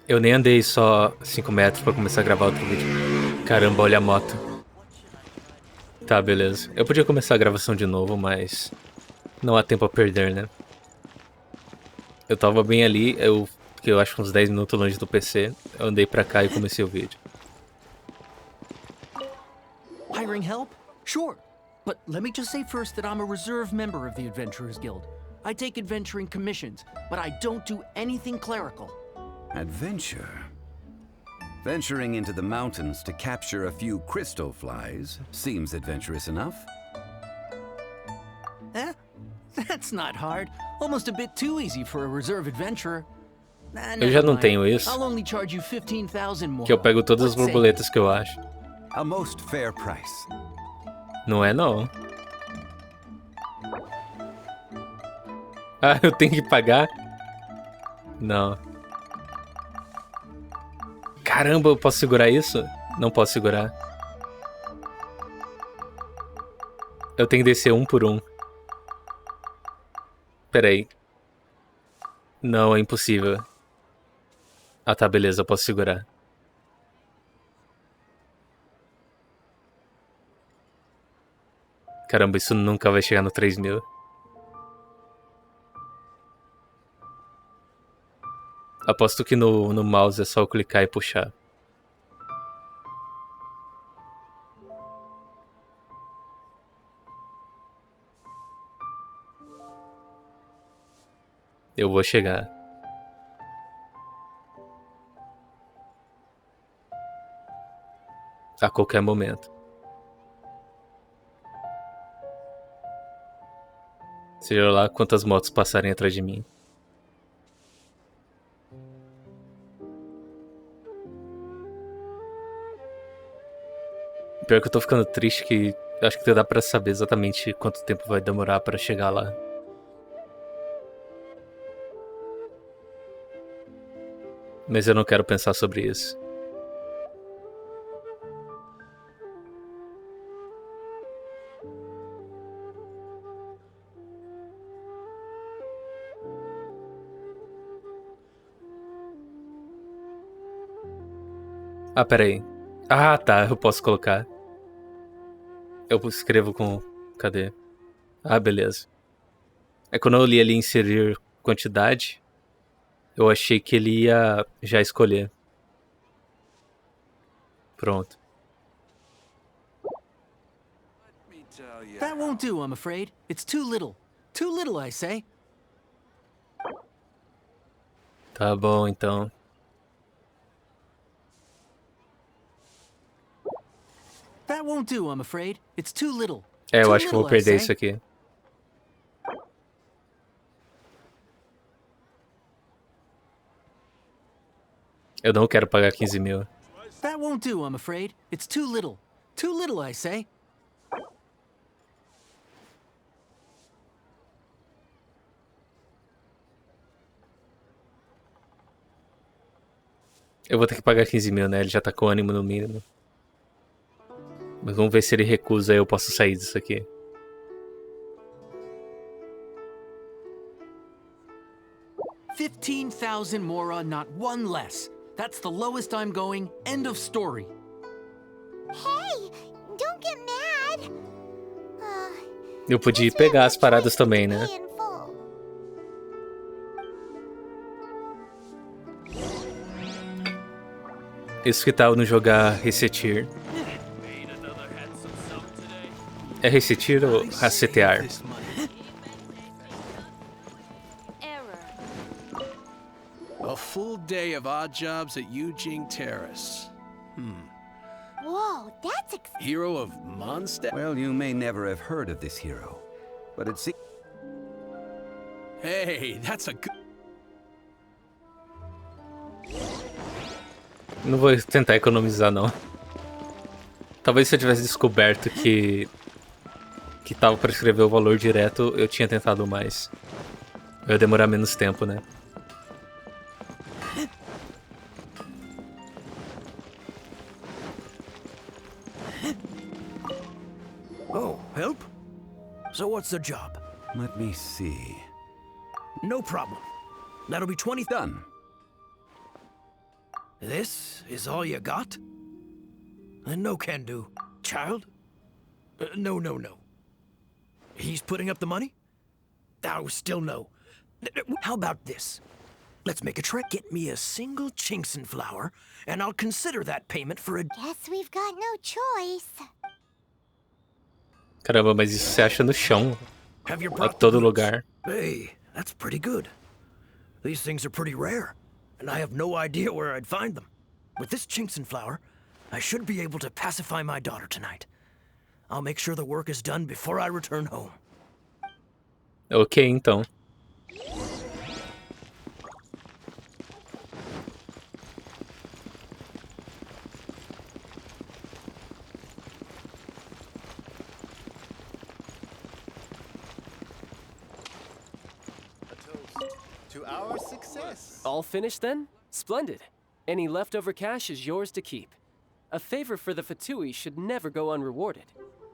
Eu nem andei só 5 metros pra começar a gravar outro vídeo. Caramba, olha a moto. Tá, beleza. Eu podia começar a gravação de novo, mas não há tempo a perder, né? Eu tava bem ali, que eu acho uns 10 minutos longe do PC. Eu andei pra cá e comecei o vídeo. Hiring help? Sure. But let me just say first that I'm a reserve member of the Adventurers Guild. I take adventuring commissions, but I don't do anything clerical. Adventure? Venturing into the mountains to capture a few crystal flies seems adventurous enough. Eh? That's not hard. Almost a bit too easy for a reserve adventurer. Eu já não tenho isso. I'll only charge you 15,000 more. Que eu pego todas as borboletas que eu acho. A most fair price. Não é não. Ah, eu tenho que pagar? Não. Caramba, eu posso segurar isso? Não posso segurar. Eu tenho que descer um por um. Pera aí. Não, é impossível. Ah tá, beleza, eu posso segurar. Caramba, isso nunca vai chegar no 3.000. Aposto que no mouse é só eu clicar e puxar. Eu vou chegar. A qualquer momento. Seja lá quantas motos passarem atrás de mim. Pior que eu tô ficando triste que acho que dá pra saber exatamente quanto tempo vai demorar pra chegar lá. Mas eu não quero pensar sobre isso. Ah, pera aí. Ah, tá, eu posso colocar. Eu escrevo com... Cadê? Ah, beleza. É quando eu li ali inserir quantidade, eu achei que ele ia já escolher. Pronto. That won't do, I'm afraid. It's too little. Too little, I say. Tá bom, então. That won't do, I'm afraid. It's too little. É, eu Too acho que eu vou little, I perder say. isso aqui. Eu não quero pagar 15.000. That won't do, I'm afraid. It's too little. Too little, I say. Eu vou ter que pagar 15.000, né? Ele já tá com ânimo no mínimo. Mas vamos ver se ele recusa e eu posso sair disso aqui. $15,000 more, not one less. That's the lowest I'm going. End of story. Hey, don't get mad. Eu podia pegar as paradas também, né? Isso que tal no jogar resetir. É resetir ou resetear? A full day of odd jobs at Eugene Terrace. Whoa, that's Hero of Mondstadt? Well, you may never have heard of this hero, but it seems... Hey, that's a good... Não vou tentar economizar, não. Talvez se eu tivesse descoberto que tava pra escrever o valor direto, eu tinha tentado mais. Eu ia demorar menos tempo, né? Oh, help? So what's the job? Let me see. No problem. That'll be 20... Done. This is all you got? Then no can do. Child? No. He's putting up the money? Oh, still no. How about this? Let's make a trek. Get me a single Genshin flower, and I'll consider that payment for a... Guess we've got no choice. Caramba, mas isso você acha no chão, Have you a brought the todo goods? lugar. Hey, that's pretty good. These things are pretty rare, and I have no idea where I'd find them. With this Genshin flower, I should be able to pacify my daughter tonight. I'll make sure the work is done before I return home. Ok, então. To our success. All finished then? Splendid. Any leftover cash is yours to keep. A favor for the Fatui should never go unrewarded.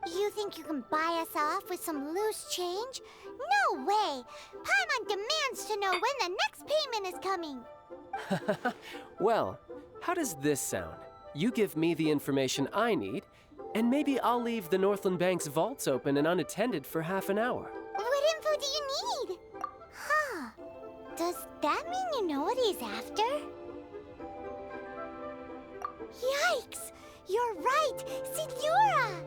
You think you can buy us off with some loose change? No way! Paimon demands to know when the next payment is coming. Well, how does this sound? You give me the information I need, and maybe I'll leave the Northland Bank's vaults open and unattended for half an hour. What info do you need? Huh. Does that mean you know what he's after? Yikes! You're right! Signora!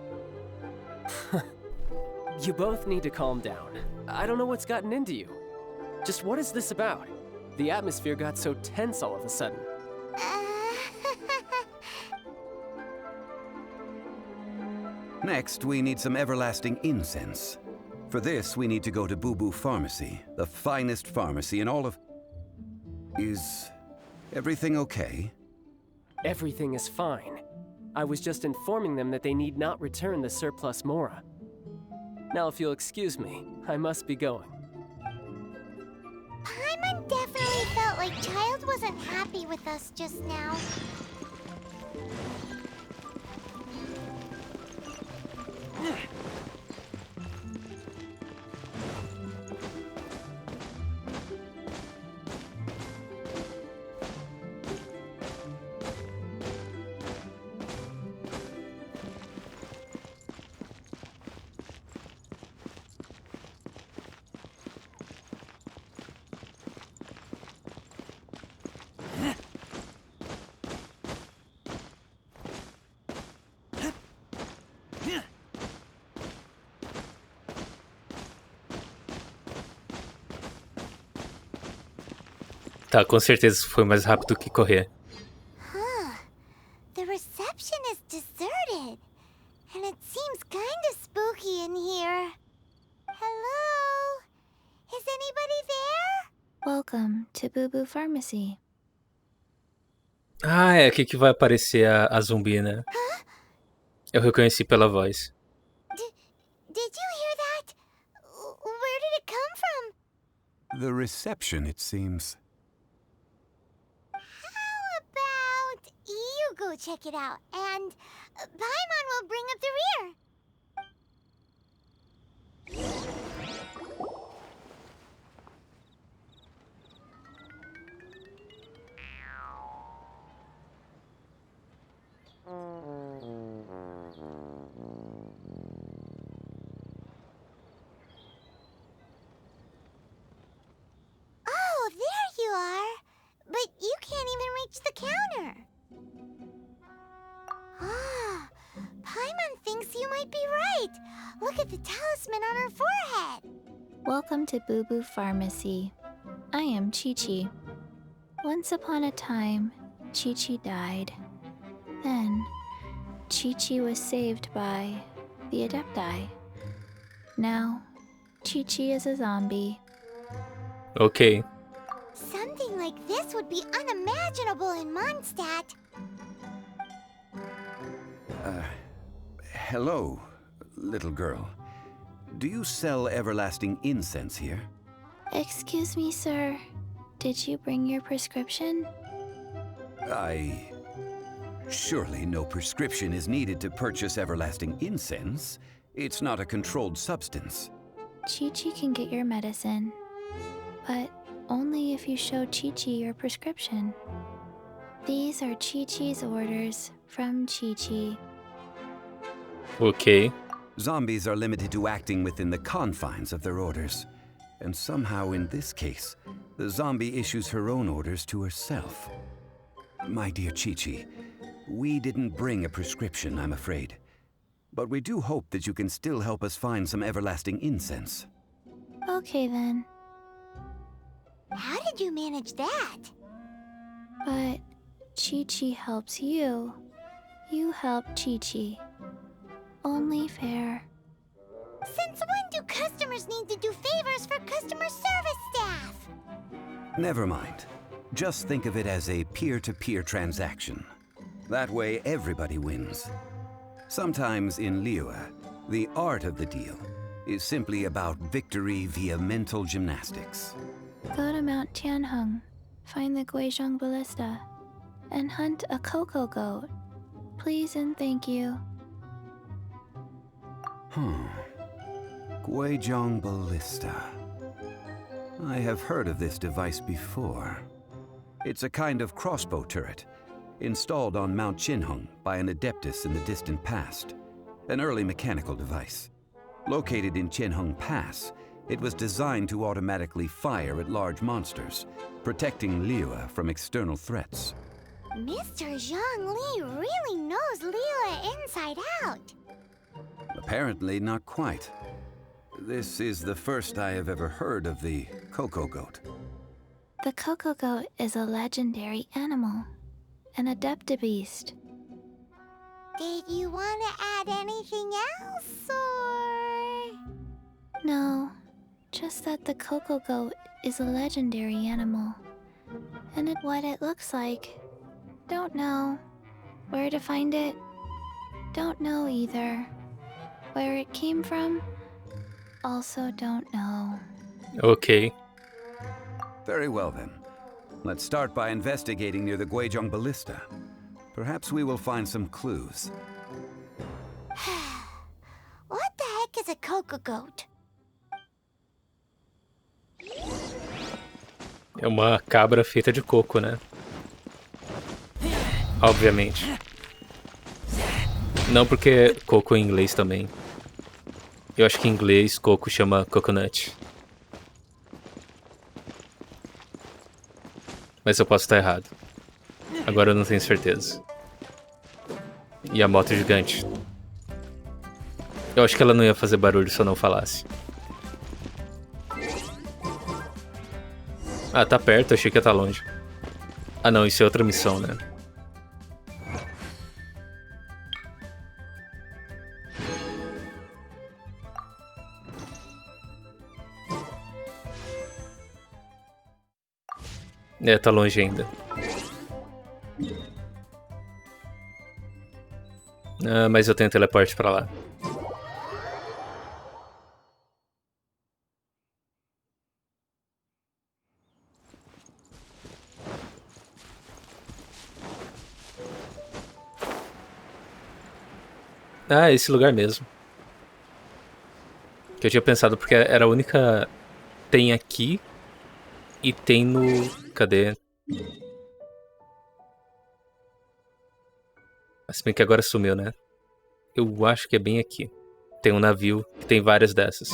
You both need to calm down. I don't know what's gotten into you. Just what is this about? The atmosphere got so tense all of a sudden. Next, we need some everlasting incense. For this, we need to go to Boo Boo Pharmacy, the finest pharmacy in all of... Is everything okay? Everything is fine. I was just informing them that they need not return the surplus Mora. Now, if you'll excuse me, I must be going. Paimon definitely felt like Child wasn't happy with us just now. Tá, com certeza foi mais rápido que correr. Huh. The reception is deserted. And it seems kinda spooky in here. Hello? Is anybody there? Welcome to Boo Boo Pharmacy. Ah, é aqui que vai aparecer a zumbi, né? Eu reconheci pela voz. Did you hear that? Where did it come from? The reception, it seems. How about you go check it out, and Paimon will bring up the rear. Oh, there you are. But you can't even reach the counter. Ah, Paimon thinks you might be right. Look at the talisman on her forehead. Welcome to Boo Boo Pharmacy. I am Chi-Chi. Once upon a time, Chi-Chi died. Then, Chi-Chi was saved by the Adepti. Now, Chi-Chi is a zombie. Ok. Something like this would be unimaginable in Mondstadt. Hello, little girl. Do you sell everlasting incense here? Excuse me, sir. Did you bring your prescription? Surely no prescription is needed to purchase everlasting incense. It's not a controlled substance. Chi-Chi can get your medicine, but only if you show Chi-Chi your prescription. These are Chi-Chi's orders from Chi-Chi. Ok. Zombies are limited to acting within the confines of their orders. And somehow in this case, the zombie issues her own orders to herself. My dear Chi-Chi, we didn't bring a prescription, I'm afraid. But we do hope that you can still help us find some everlasting incense. Okay then. How did you manage that? But Chi-Chi helps you. You help Chi-Chi. Only fair. Since when do customers need to do favors for customer service staff? Never mind. Just think of it as a peer-to-peer transaction. That way everybody wins. Sometimes in Liyue, the art of the deal is simply about victory via mental gymnastics. Go to Mount Tianheng, find the Guizhong Ballista, and hunt a cocoa goat. Please and thank you. Guizhong Ballista. I have heard of this device before. It's a kind of crossbow turret, installed on Mount Qinheng by an adeptus in the distant past. An early mechanical device. Located in Qinheng Pass, it was designed to automatically fire at large monsters, protecting Liyue from external threats. Mr. Zhang Li really knows Liyue inside out. Apparently not quite. This is the first I have ever heard of the cocoa goat. The cocoa goat is a legendary animal, an adeptabeast. Did you want to add anything else, or...? No, just that the cocoa goat is a legendary animal. And what it looks like, don't know. Where to find it, don't know either. Where it came from, also don't know. Ok. Very well then. Let's start by investigating near the Guizhong Ballista. Perhaps we will find some clues. What the heck is a cocoa goat? É uma cabra feita de coco, né? Obviamente. Não porque coco em inglês também. Eu acho que em inglês coco chama coconut. Mas eu posso estar errado. Agora eu não tenho certeza. E a moto gigante. Eu acho que ela não ia fazer barulho se eu não falasse. Ah, tá perto, achei que ia estar longe. Ah não, isso é outra missão, né? É, tá longe ainda. Ah, mas eu tenho teleporte pra lá. Ah, esse lugar mesmo. Que eu tinha pensado porque era a única... Tem aqui e tem no... Cadê? Se bem que agora sumiu, né? Eu acho que é bem aqui. Tem um navio que tem várias dessas.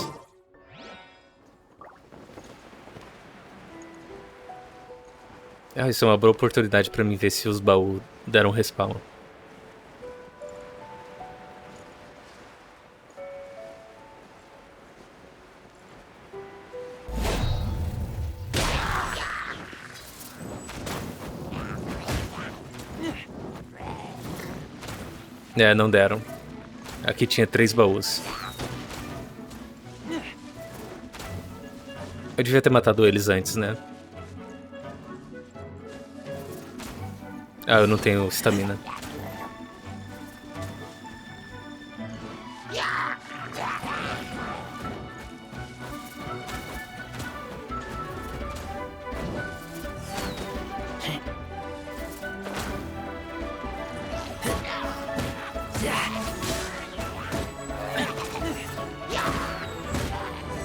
Ah, isso é uma boa oportunidade pra mim ver se os baús deram respawn. É, não deram. Aqui tinha 3 baús. Eu devia ter matado eles antes, né? Ah, eu não tenho estamina.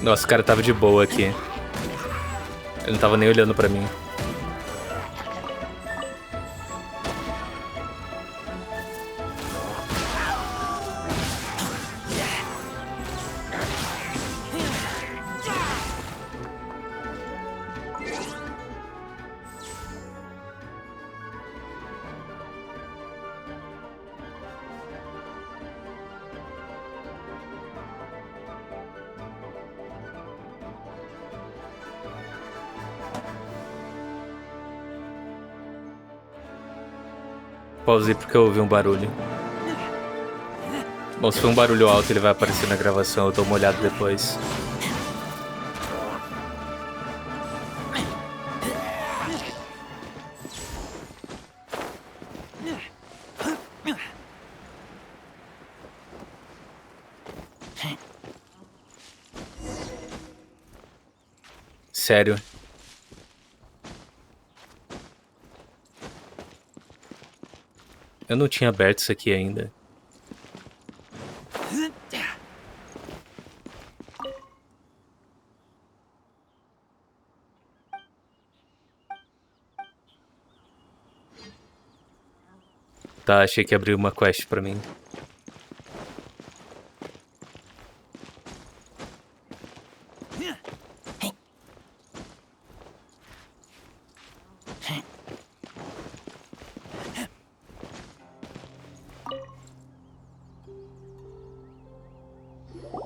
Nossa, o cara tava de boa aqui. Ele não tava nem olhando pra mim. Pausei porque eu ouvi um barulho. Bom, se for um barulho alto, ele vai aparecer na gravação. Eu dou uma olhada depois. Sério. Eu não tinha aberto isso aqui ainda. Tá, achei que abriu uma quest pra mim.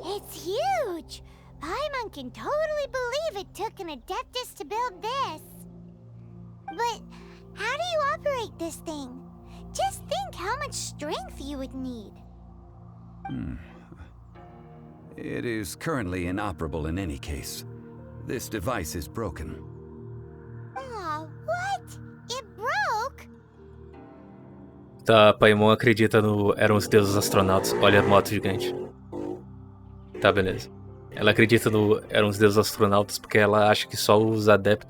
It's huge! Paimon can totally believe it took an Adeptus to build this. But how do you operate this thing? Just think how much strength you would need. It is currently inoperable in any case. This device is broken. Aw, what? It broke? Tá, Paimon acredita no... Eram os deuses astronautas. Olha a moto gigante. Tá, beleza. Ela acredita no... Eram os deuses astronautas porque ela acha que só os adeptos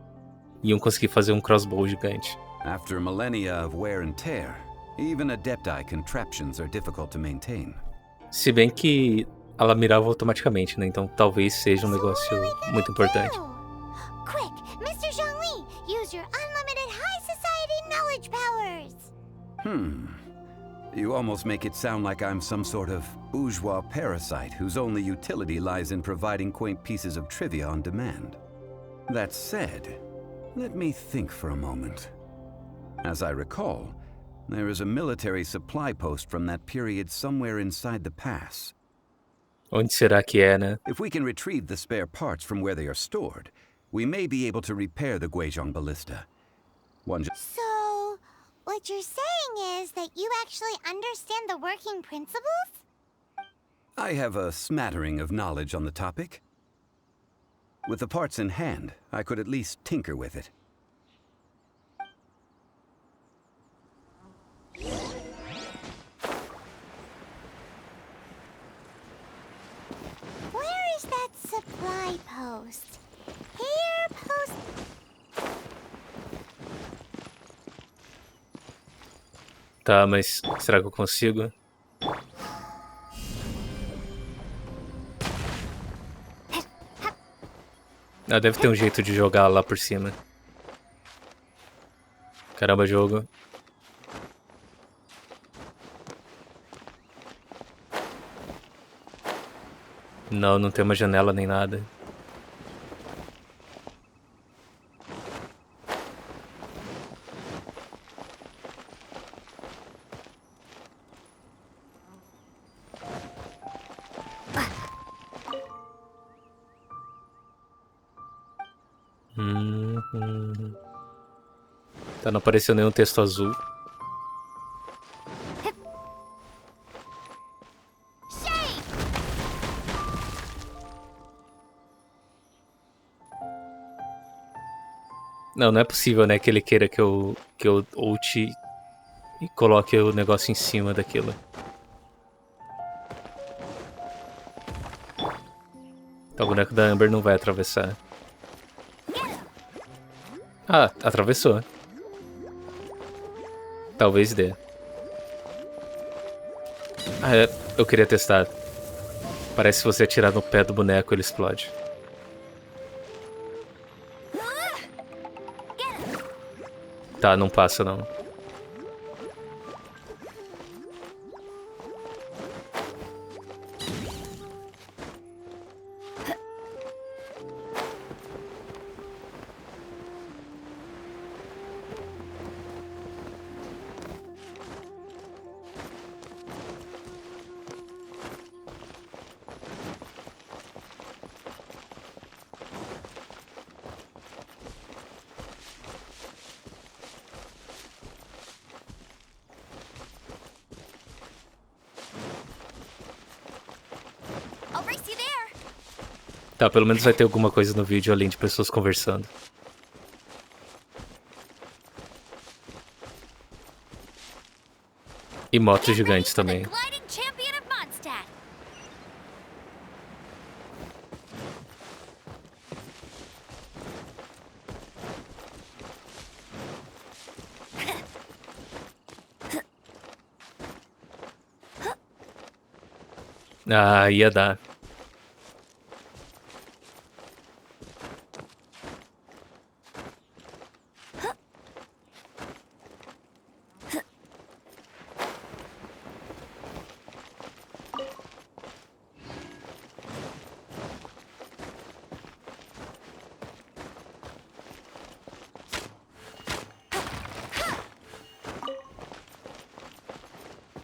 iam conseguir fazer um crossbow gigante. After millennia of wear and tear, even Adepti contraptions are difficult to maintain. Se bem que ela mirava automaticamente, né? Então talvez seja um negócio muito importante. Quick, Mr. Zhongli, use your unlimited high society knowledge powers. You almost make it sound like I'm some sort of bourgeois parasite whose only utility lies in providing quaint pieces of trivia on demand. That said, let me think for a moment. As I recall, there is a military supply post from that period somewhere inside the pass. Onde será que é, né? If we can retrieve the spare parts from where they are stored, we may be able to repair the Guizhong ballista. So, what you're saying is that you actually understand the working principles? I have a smattering of knowledge on the topic. With the parts in hand, I could at least tinker with it. Where is that supply post? Here, post... Tá, mas será que eu consigo? Ah, deve ter um jeito de jogar lá por cima. Caramba, jogo. Não, não tem uma janela nem nada. Tá, não apareceu nenhum texto azul. Não, não é possível, né, que ele queira que eu ult e coloque o negócio em cima daquilo. Então, o boneco da Amber não vai atravessar. Ah, atravessou. Talvez dê. Ah, eu queria testar. Parece que se você atirar no pé do boneco, ele explode. Tá, não passa não. Tá, pelo menos vai ter alguma coisa no vídeo além de pessoas conversando. E motos gigantes também. Gliding champion of Mondstadt. Ah, ia dar.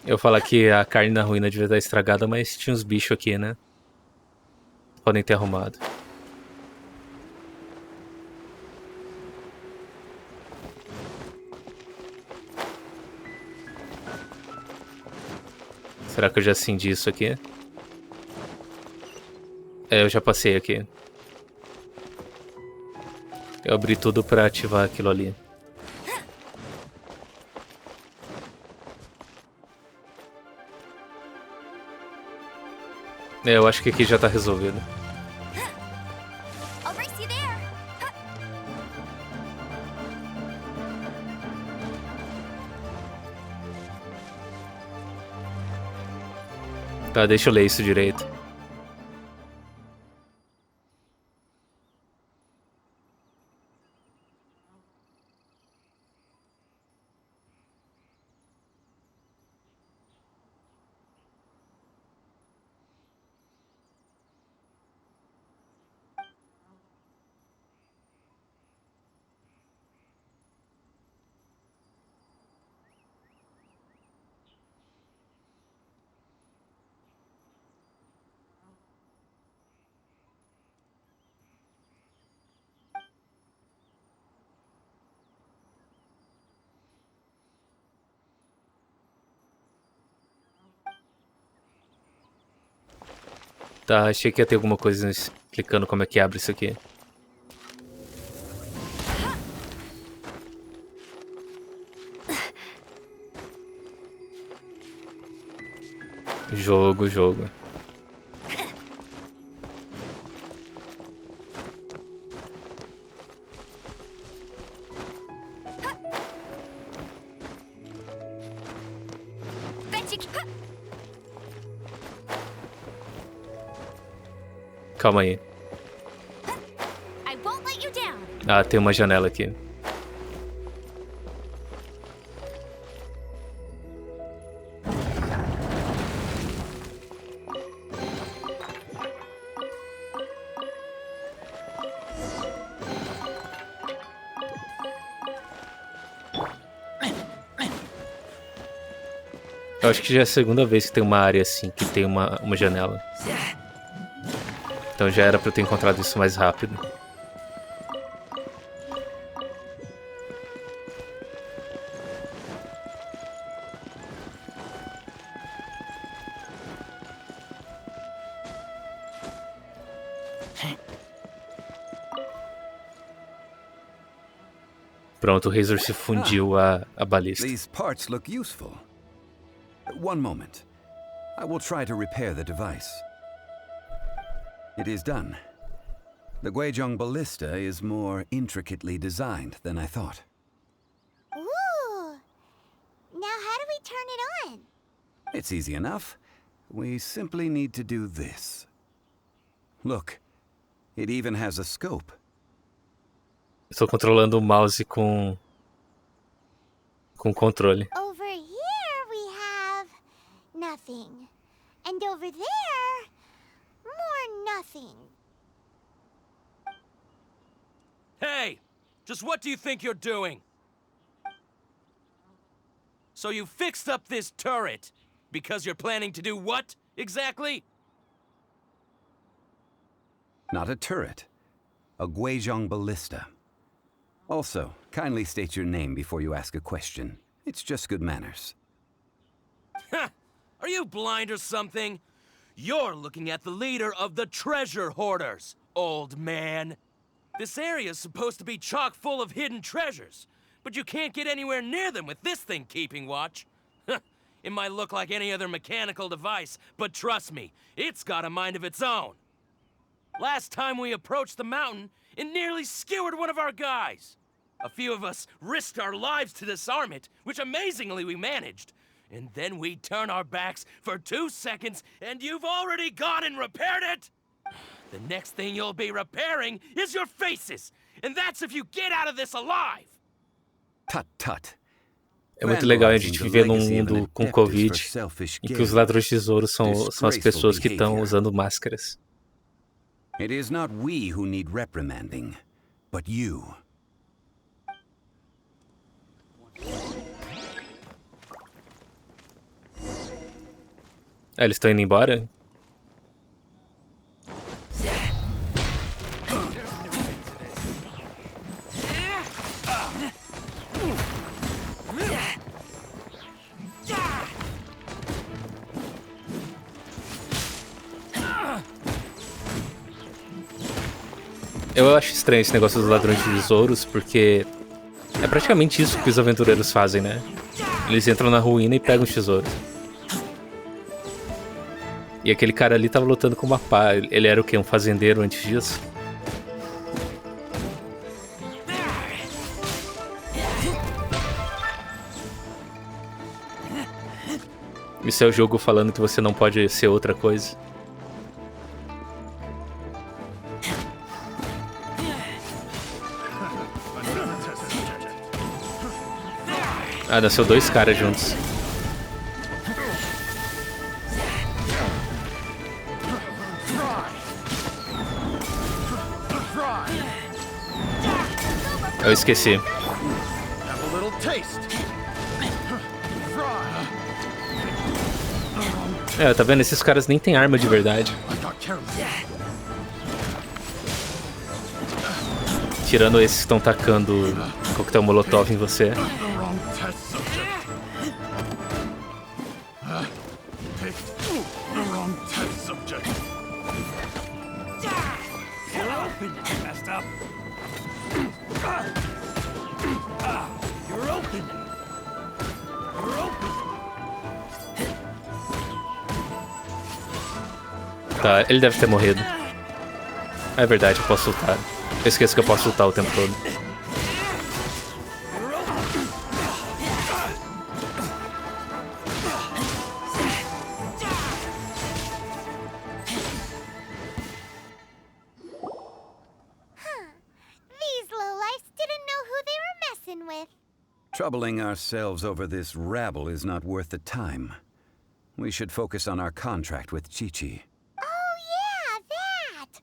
Eu falar que a carne na ruína devia estar estragada, mas tinha uns bichos aqui, né? Podem ter arrumado. Será que eu já acendi isso aqui? É, eu já passei aqui. Eu abri tudo pra ativar aquilo ali. É, eu acho que aqui já tá resolvido. I'll race you there. Tá, deixa eu ler isso direito. Tá, achei que ia ter alguma coisa explicando como é que abre isso aqui. Jogo. Bet you can. Calma aí. I won't let you down. Ah, tem uma janela aqui. Eu acho que já é a segunda vez que tem uma área assim, que tem uma janela. Então já era pra eu ter encontrado isso mais rápido. Pronto, o Razor se fundiu a balista. These parts look useful. One moment. I will try to repair the device. It is done. The Guizhong ballista is more intricately designed than I thought. Ooh. Now how do we turn it on? It's easy enough. We simply need to do this. Look, it even has a scope. Estou controlando o mouse com controle. Over here we have nothing. And over there, more nothing. Hey! Just what do you think you're doing? So you fixed up this turret because you're planning to do what, exactly? Not a turret. A Guizhong ballista. Also, kindly state your name before you ask a question. It's just good manners. Ha! Are you blind or something? You're looking at the leader of the treasure hoarders. old man. This area is supposed to be chock full of hidden treasures, but you can't get anywhere near them with this thing keeping watch. It might look like any other mechanical device, but trust me, it's got a mind of its own. Last time we approached the mountain, it nearly skewered one of our guys. A few of us risked our lives to disarm it, which amazingly we managed. And then we turn our backs for 2 seconds, and you've already gone and repaired it? The next thing you'll be repairing is your faces, and that's if you get out of this alive. Tut tut. É muito legal a gente viver num mundo com Covid em que os ladrões de tesouro são as pessoas que estão usando máscaras. It is not we who need reprimanding, but you. Eles estão indo embora? Eu acho estranho esse negócio dos ladrões de tesouros, porque é praticamente isso que os aventureiros fazem, né? Eles entram na ruína e pegam os tesouros. E aquele cara ali tava lutando com uma pá. Ele era o quê? Um fazendeiro antes disso? Isso é o jogo falando que você não pode ser outra coisa. Ah, nasceu 2 caras juntos. Eu esqueci. É, tá vendo? Esses caras nem tem arma de verdade. Tirando esses que estão tacando coquetel molotov em você. Tá, ele deve ter morrido. É verdade, eu posso lutar. Eu esqueço que eu posso lutar o tempo todo. These lowlifes didn't know who they were messing with. Troubling ourselves over this rabble is not worth the time. We should focus on our contract with Chi-Chi. Oh, yeah, that!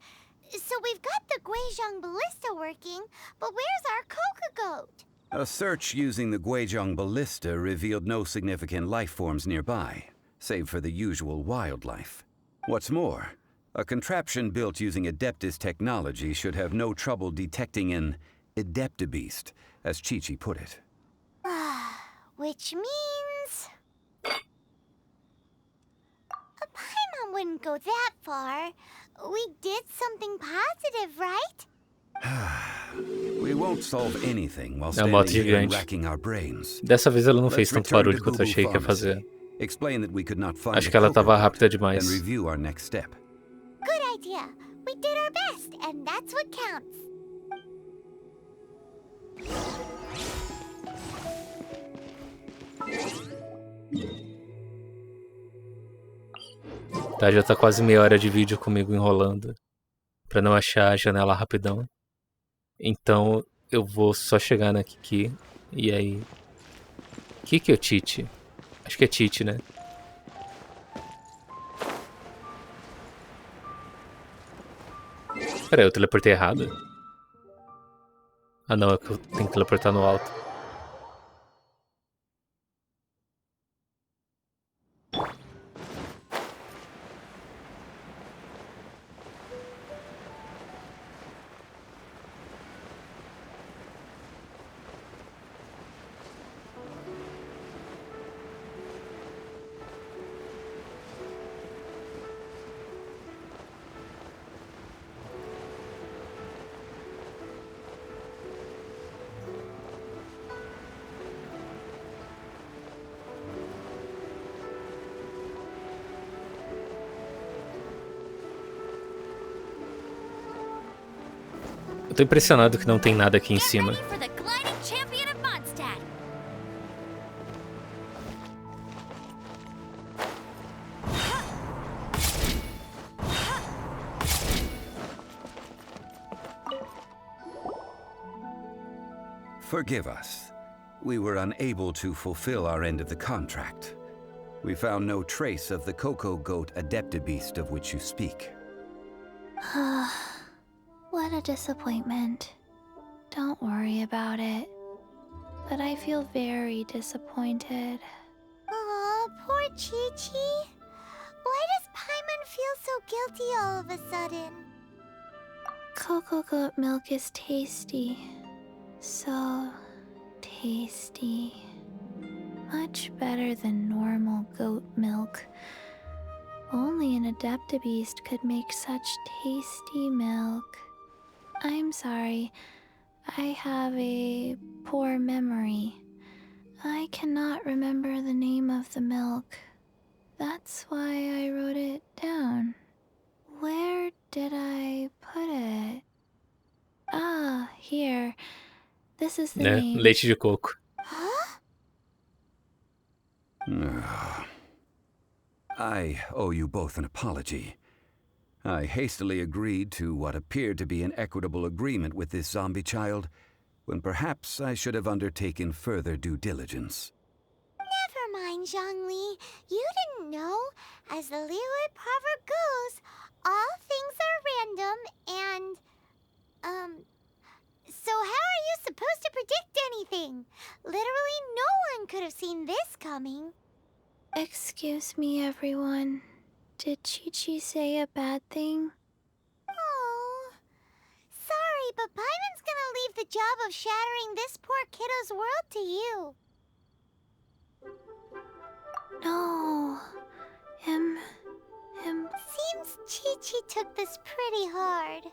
So we've got the Guizhong Ballista working, but where's our Coca Goat? A search using the Guizhong Ballista revealed no significant life forms nearby, save for the usual wildlife. What's more, a contraption built using Adeptus technology should have no trouble detecting an Adeptabeast, as Chi-Chi put it. Which means... Paimon wouldn't go that far. We did something positive, right? We won't solve anything while É uma moto standing here and gigante. racking our brains. Dessa vez ela não fez Let's tanto return barulho to quanto eu Boo achei que ia Pharmacy. fazer. Explain that we could not find Acho the que ela Coca tava Goat, rápida and demais. review our next step. Good idea. We did our best, and that's what counts. Tá, já tá quase meia hora de vídeo comigo enrolando pra não achar a janela rapidão. Então eu vou só chegar na Kiki. E aí... Kiki ou Titi? Acho que é Titi, né? Pera aí, eu teleportei errado? Ah não, é que eu tenho que teleportar no alto. Eu tô impressionado que não tem nada aqui em cima. For the gliding champion of Mondstadt. Forgive us. We were unable to fulfill our end of the contract. We found no trace of the Cocoa Goat Adeptabeast of which you speak. What a disappointment. Don't worry about it. But I feel very disappointed. Aw, poor Chi-Chi. Why does Paimon feel so guilty all of a sudden? Cocoa goat milk is tasty. So tasty. Much better than normal goat milk. Only an Adeptabeast could make such tasty milk. I'm sorry. I have a poor memory. I cannot remember the name of the milk. That's why I wrote it down. Where did I put it? Ah, here. This is the name. Leite de coco. Huh? I owe you both an apology. I hastily agreed to what appeared to be an equitable agreement with this zombie child, when perhaps I should have undertaken further due diligence. Never mind, Zhongli. You didn't know. As the Liyue proverb goes, all things are random and, so how are you supposed to predict anything? Literally no one could have seen this coming. Excuse me, everyone. Did Chi-Chi say a bad thing? Oh, sorry, but Paimon's gonna leave the job of shattering this poor kiddo's world to you. No. Him. Seems Chi-Chi took this pretty hard.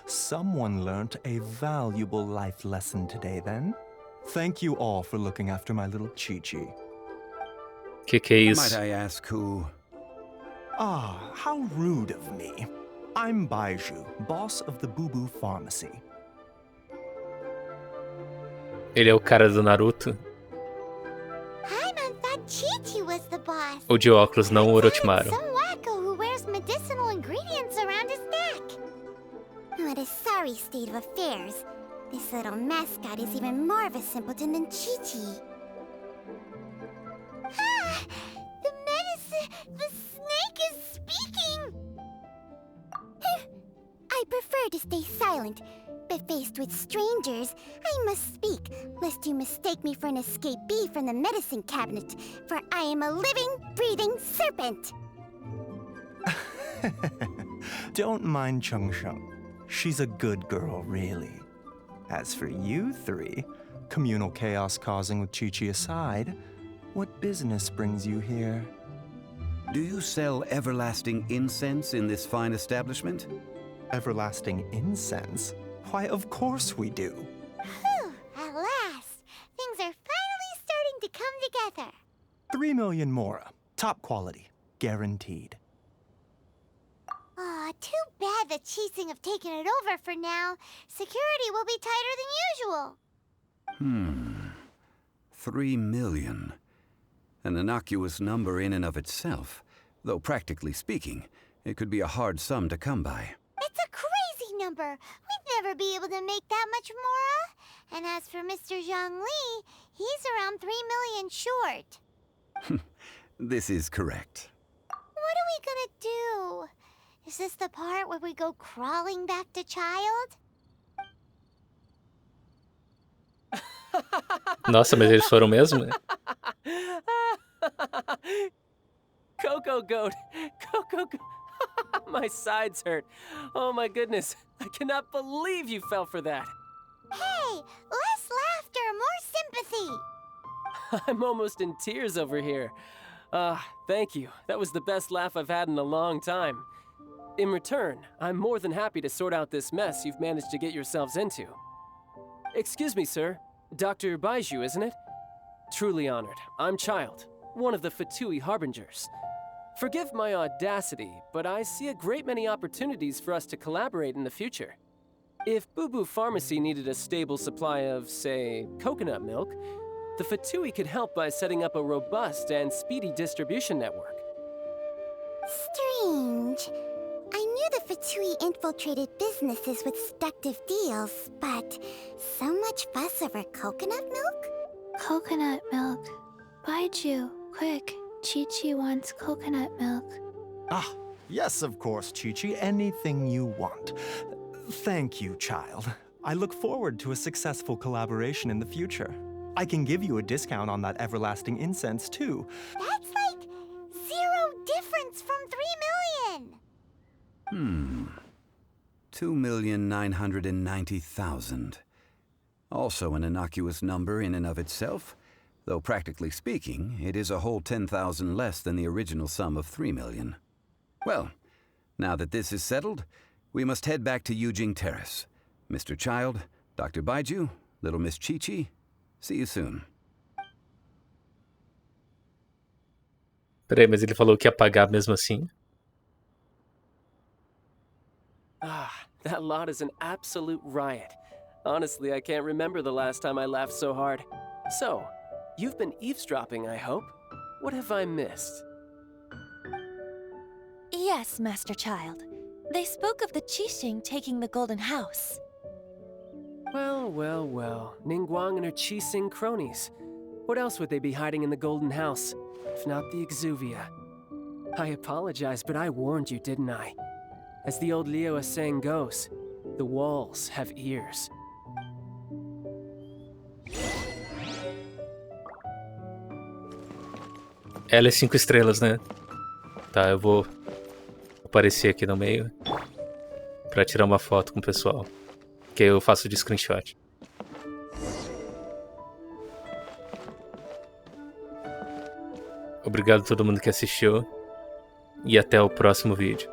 Someone learnt a valuable life lesson today, then. Thank you all for looking after my little Chi-Chi. Que é isso? Might I ask who? Ah, how rude of me. I'm Baiju, boss of the Boo Boo Pharmacy. Ele é o cara do Naruto. Paimon thought Chi-Chi was the boss. O de óculos, não o Orochimaru. Some wacko who wears medicinal ingredients around his neck. What a sorry state of affairs. This little mascot is even more of a simpleton than Chi-Chi. Ah! The medicine... The snake is speaking! I prefer to stay silent, but faced with strangers, I must speak, lest you mistake me for an escapee from the medicine cabinet, for I am a living, breathing serpent! Don't mind Chung Sheng. She's a good girl, really. As for you three, communal chaos causing with Chi-Chi aside, what business brings you here? Do you sell everlasting incense in this fine establishment? Everlasting incense? Why, of course we do. Whew, at last! Things are finally starting to come together. 3 million mora. Top quality. Guaranteed. Aw, too bad the Chising have taken it over for now. Security will be tighter than usual. 3 million. An innocuous number in and of itself, though practically speaking, it could be a hard sum to come by. It's a crazy number. We'd never be able to make that much mora. And as for Mr. Zhongli, he's around 3 million short. This is correct. What are we gonna do? Is this the part where we go crawling back to child? Nossa, mas eles foram mesmo? Cocoa Goat! Cocoa Goat! My sides hurt. Oh my goodness. I cannot believe you fell for that. Hey, less laughter, more sympathy. I'm almost in tears over here. Thank you. That was the best laugh I've had in a long time. In return, I'm more than happy to sort out this mess you've managed to get yourselves into. Excuse me, sir. Dr. Baiju, isn't it? Truly honored. I'm Child, one of the Fatui Harbingers. Forgive my audacity, but I see a great many opportunities for us to collaborate in the future. If Boo Boo Pharmacy needed a stable supply of, say, coconut milk, the Fatui could help by setting up a robust and speedy distribution network. Strange. I knew the Fatui infiltrated businesses with seductive deals, but so much fuss over coconut milk? Coconut milk. Baiju, quick. Chi-Chi wants coconut milk. Ah, yes, of course, Chi-Chi. Anything you want. Thank you, child. I look forward to a successful collaboration in the future. I can give you a discount on that everlasting incense, too. That's like 0 difference from 3 million! 2,990,000. Also an innocuous number in and of itself, though practically speaking, it is a whole 10,000 less than the original sum of 3 million. Well, now that this is settled, we must head back to Yujing Terrace. Mr. Child, Dr. Baiju, little Miss Chi-Chi, see you soon. Peraí, mas ele falou que ia pagar mesmo assim? Ah, that lot is an absolute riot. Honestly, I can't remember the last time I laughed so hard. So, you've been eavesdropping, I hope? What have I missed? Yes, Master Child. They spoke of the Qixing taking the Golden House. Well, well, well. Ningguang and her Qixing cronies. What else would they be hiding in the Golden House, if not the Exuvia? I apologize, but I warned you, didn't I? As the old Liu saying goes, the walls have ears. Ela é 5 estrelas, né? Tá, eu vou aparecer aqui no meio pra tirar uma foto com o pessoal. Que eu faço de screenshot. Obrigado a todo mundo que assistiu. E até o próximo vídeo.